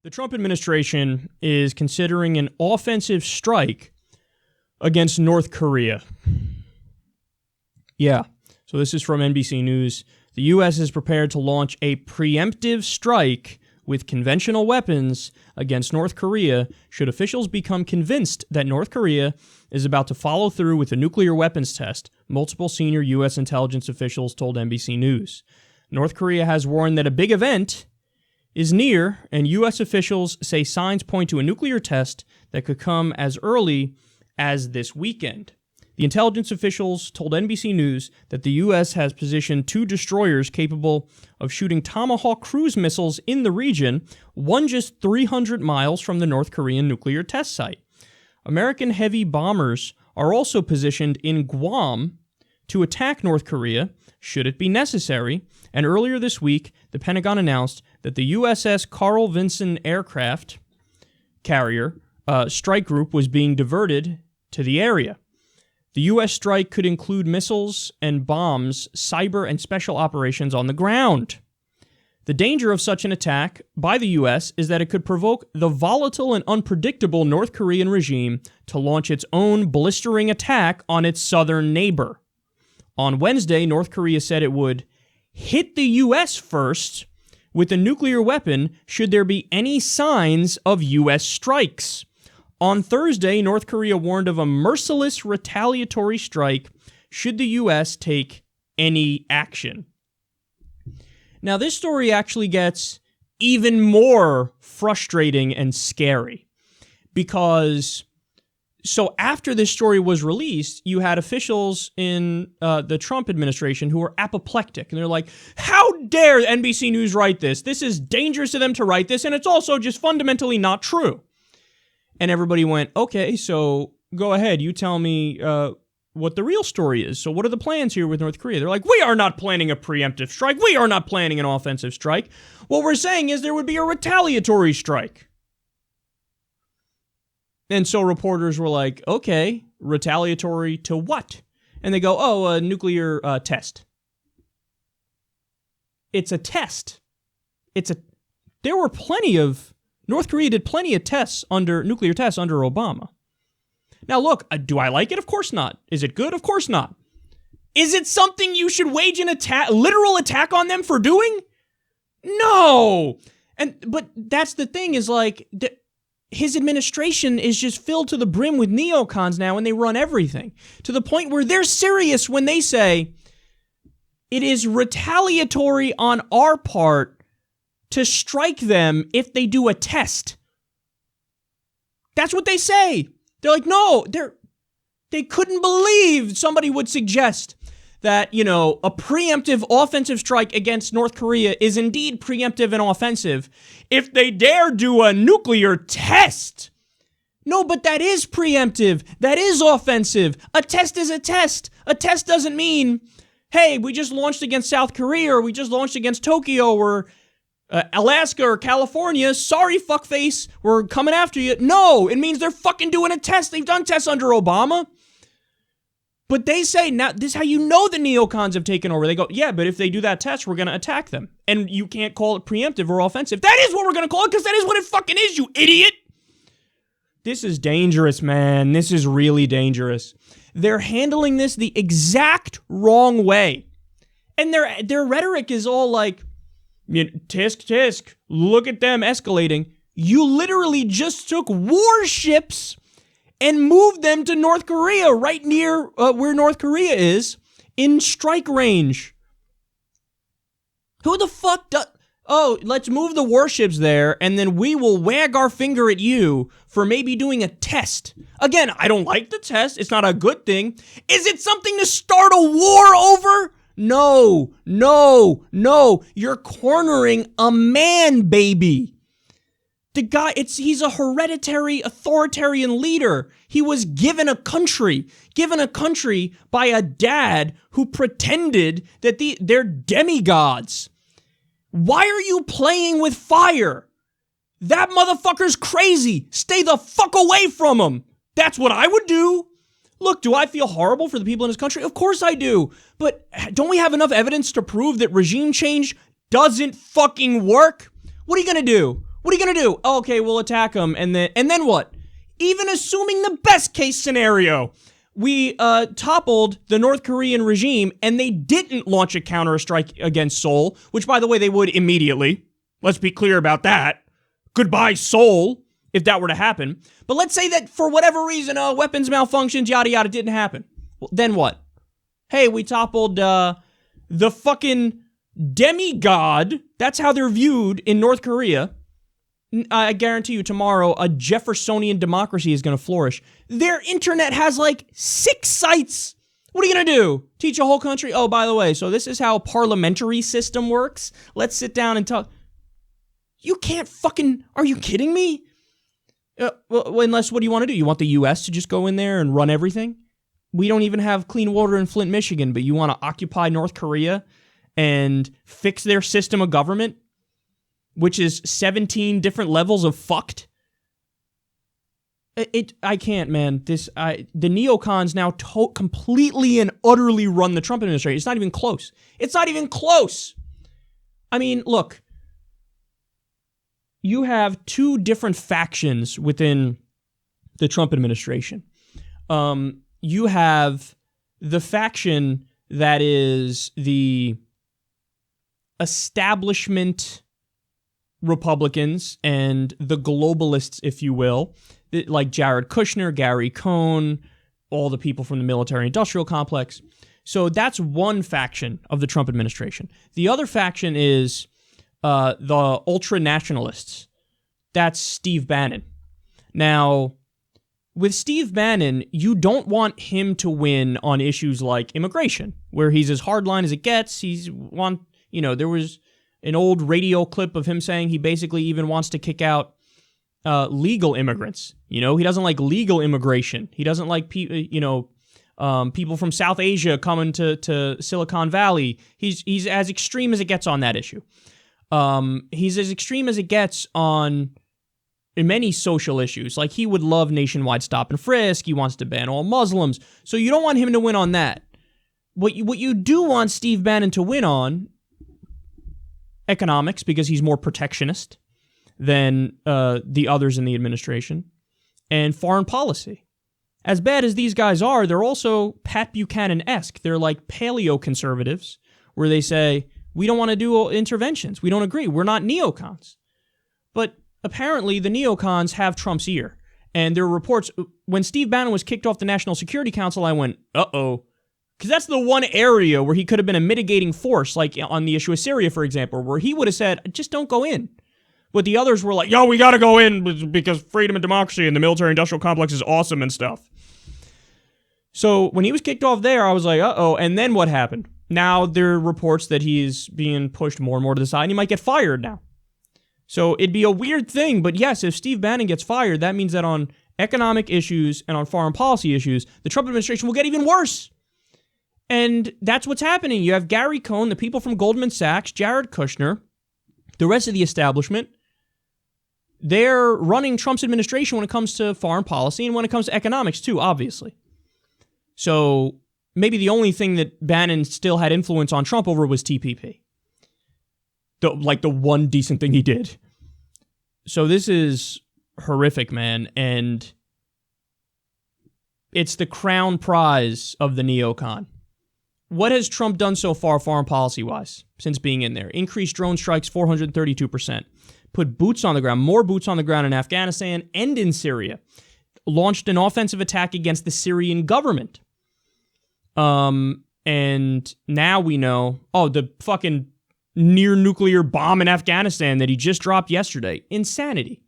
The Trump administration is considering an offensive strike against North Korea. Yeah, so this is from NBC News. The U.S. is prepared to launch a preemptive strike with conventional weapons against North Korea should officials become convinced that North Korea is about to follow through with a nuclear weapons test, multiple senior U.S. intelligence officials told NBC News. North Korea has warned that a big event is near, and U.S. officials say signs point to a nuclear test that could come as early as this weekend. The intelligence officials told NBC News that the U.S. has positioned 2 destroyers capable of shooting Tomahawk cruise missiles in the region, one just 300 miles from the North Korean nuclear test site. American heavy bombers are also positioned in Guam to attack North Korea, should it be necessary, and earlier this week, the Pentagon announced that the USS Carl Vinson aircraft carrier strike group was being diverted to the area. The U.S. strike could include missiles and bombs, cyber and special operations on the ground. The danger of such an attack by the U.S. is that it could provoke the volatile and unpredictable North Korean regime to launch its own blistering attack on its southern neighbor. On Wednesday, North Korea said it would hit the U.S. first with a nuclear weapon should there be any signs of U.S. strikes. On Thursday, North Korea warned of a merciless retaliatory strike should the U.S. take any action. Now, this story actually gets even more frustrating and scary because, so after this story was released, you had officials in the Trump administration who were apoplectic. And they're like, how dare NBC News write this? This is dangerous to them to write this, and it's also just fundamentally not true. And everybody went, okay, so go ahead. You tell me what the real story is. So what are the plans here with North Korea? They're like, we are not planning a preemptive strike. We are not planning an offensive strike. What we're saying is there would be a retaliatory strike. And so reporters were like, okay, retaliatory to what? And they go, oh, a nuclear test. It's a test. There were North Korea did plenty of nuclear tests under Obama. Now look, do I like it? Of course not. Is it good? Of course not. Is it something you should wage an literal attack on them for doing? No. But that's the thing is like, his administration is just filled to the brim with neocons now, and they run everything to the point where they're serious when they say it is retaliatory on our part to strike them if they do a test. That's what they say. They're like, no, they couldn't believe somebody would suggest that, a preemptive offensive strike against North Korea is indeed preemptive and offensive if they dare do a nuclear test. No, but that is preemptive. That is offensive. A test is a test. A test doesn't mean, hey, we just launched against South Korea, or we just launched against Tokyo, or Alaska or California, sorry, fuckface, we're coming after you. No, it means they're fucking doing a test. They've done tests under Obama. But they say, now, this is how you know the neocons have taken over. They go, yeah, but if they do that test, we're going to attack them. And you can't call it preemptive or offensive. That is what we're going to call it, because that is what it fucking is, you idiot. This is dangerous, man. This is really dangerous. They're handling this the exact wrong way. And their rhetoric is all like, tisk, look at them escalating. You literally just took warships and moved them to North Korea, right near where North Korea is, in strike range. Who the fuck does... Oh, let's move the warships there, and then we will wag our finger at you for maybe doing a test. Again, I don't like the test. It's not a good thing. Is it something to start a war over? No. You're cornering a man, baby. The guy, he's a hereditary authoritarian leader. He was given a country by a dad who pretended that they're demigods. Why are you playing with fire? That motherfucker's crazy. Stay the fuck away from him. That's what I would do. Look, do I feel horrible for the people in this country? Of course I do. But don't we have enough evidence to prove that regime change doesn't fucking work? What are you going to do? What are you going to do? Okay, we'll attack them. And then what? Even assuming the best case scenario, we toppled the North Korean regime and they didn't launch a counter-strike against Seoul, which, by the way, they would immediately. Let's be clear about that. Goodbye, Seoul, if that were to happen. But let's say that for whatever reason, weapons malfunctions, yada, yada, didn't happen. Well, then what? Hey, we toppled the fucking demigod. That's how they're viewed in North Korea. I guarantee you tomorrow, a Jeffersonian democracy is going to flourish. Their internet has like 6 sites. What are you going to do? Teach a whole country? Oh, by the way, so this is how a parliamentary system works? Let's sit down and talk. You can't fucking... Are you kidding me? Well, unless, what do you want to do? You want the U.S. to just go in there and run everything? We don't even have clean water in Flint, Michigan, but you want to occupy North Korea and fix their system of government, which is 17 different levels of fucked? I can't, man. The neocons now completely and utterly run the Trump administration. It's not even close. It's not even close. I mean, look. You have 2 different factions within the Trump administration. You have the faction that is the establishment Republicans and the globalists, if you will, like Jared Kushner, Gary Cohn, all the people from the military-industrial complex. So that's one faction of the Trump administration. The other faction is the ultra-nationalists. That's Steve Bannon. Now, with Steve Bannon, you don't want him to win on issues like immigration, where he's as hardline as it gets. There was an old radio clip of him saying he basically even wants to kick out legal immigrants. He doesn't like legal immigration. He doesn't like people from South Asia coming to Silicon Valley. He's as extreme as it gets on that issue. He's as extreme as it gets on many social issues. Like, he would love nationwide stop and frisk. He wants to ban all Muslims. So you don't want him to win on that. What you do want Steve Bannon to win on, economics, because he's more protectionist than the others in the administration, and foreign policy. As bad as these guys are, they're also Pat Buchanan-esque. They're like paleo-conservatives, where they say, we don't want to do interventions. We don't agree. We're not neocons. But apparently, the neocons have Trump's ear. And there are reports, when Steve Bannon was kicked off the National Security Council, I went, uh-oh. Because that's the one area where he could have been a mitigating force, like on the issue of Syria, for example, where he would have said, just don't go in. But the others were like, yo, we got to go in because freedom and democracy and the military-industrial complex is awesome and stuff. So when he was kicked off there, I was like, uh-oh. And then what happened? Now there are reports that he's being pushed more and more to the side, and he might get fired now. So it'd be a weird thing, but yes, if Steve Bannon gets fired, that means that on economic issues and on foreign policy issues, the Trump administration will get even worse. And that's what's happening. You have Gary Cohn, the people from Goldman Sachs, Jared Kushner, the rest of the establishment. They're running Trump's administration when it comes to foreign policy and when it comes to economics too, obviously. So maybe the only thing that Bannon still had influence on Trump over was TPP. The one decent thing he did. So this is horrific, man. And it's the crown prize of the neocon. What has Trump done so far foreign policy-wise since being in there? Increased drone strikes 432%. Put boots on the ground, more boots on the ground in Afghanistan and in Syria. Launched an offensive attack against the Syrian government. And now we know, the fucking near-nuclear bomb in Afghanistan that he just dropped yesterday. Insanity.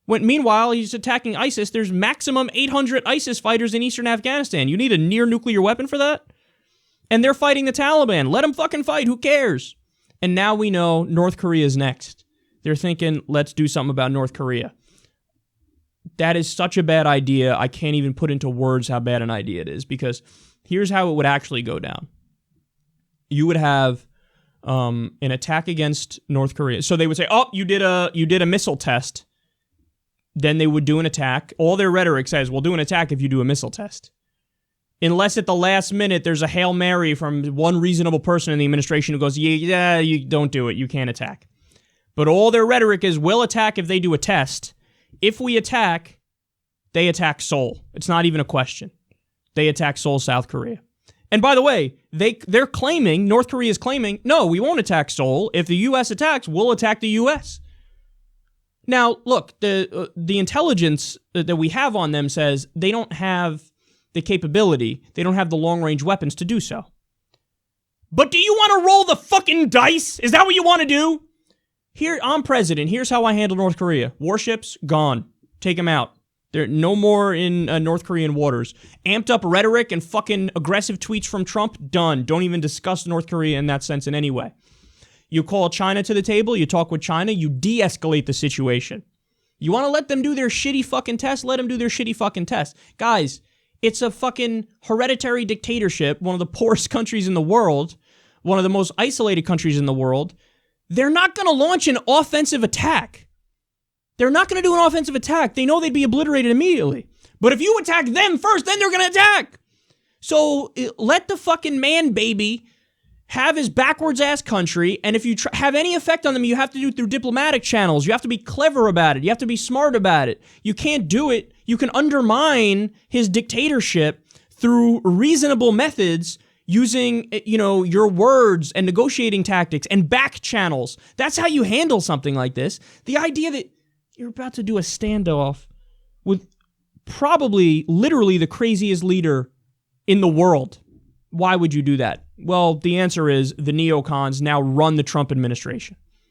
Meanwhile, he's attacking ISIS. There's maximum 800 ISIS fighters in eastern Afghanistan. You need a near-nuclear weapon for that? And they're fighting the Taliban. Let them fucking fight. Who cares? And now we know North Korea is next. They're thinking, let's do something about North Korea. That is such a bad idea. I can't even put into words how bad an idea it is, because here's how it would actually go down. You would have an attack against North Korea. So they would say, you did a missile test. Then they would do an attack. All their rhetoric says, we'll do an attack if you do a missile test. Unless at the last minute there's a Hail Mary from one reasonable person in the administration who goes, yeah, you don't do it. You can't attack. But all their rhetoric is, we'll attack if they do a test. If we attack, they attack Seoul. It's not even a question. They attack Seoul, South Korea. And by the way, they're claiming, North Korea is claiming, no, we won't attack Seoul. If the U.S. attacks, we'll attack the U.S. Now, look, the intelligence that we have on them says they don't have the capability, they don't have the long-range weapons to do so. But do you want to roll the fucking dice? Is that what you want to do? Here, I'm president. Here's how I handle North Korea. Warships, gone. Take them out. They're no more in North Korean waters. Amped up rhetoric and fucking aggressive tweets from Trump, done. Don't even discuss North Korea in that sense in any way. You call China to the table, you talk with China, you de-escalate the situation. You want to let them do their shitty fucking test? Let them do their shitty fucking test. Guys, it's a fucking hereditary dictatorship, one of the poorest countries in the world, one of the most isolated countries in the world. They're not going to launch an offensive attack. They're not going to do an offensive attack. They know they'd be obliterated immediately. But if you attack them first, then they're going to attack. So let the fucking man baby have his backwards ass country, and if you have any effect on them, you have to do it through diplomatic channels. You have to be clever about it. You have to be smart about it. You can't do it. You can undermine his dictatorship through reasonable methods using, your words and negotiating tactics and back channels. That's how you handle something like this. The idea that you're about to do a standoff with probably literally the craziest leader in the world. Why would you do that? Well, the answer is the neocons now run the Trump administration.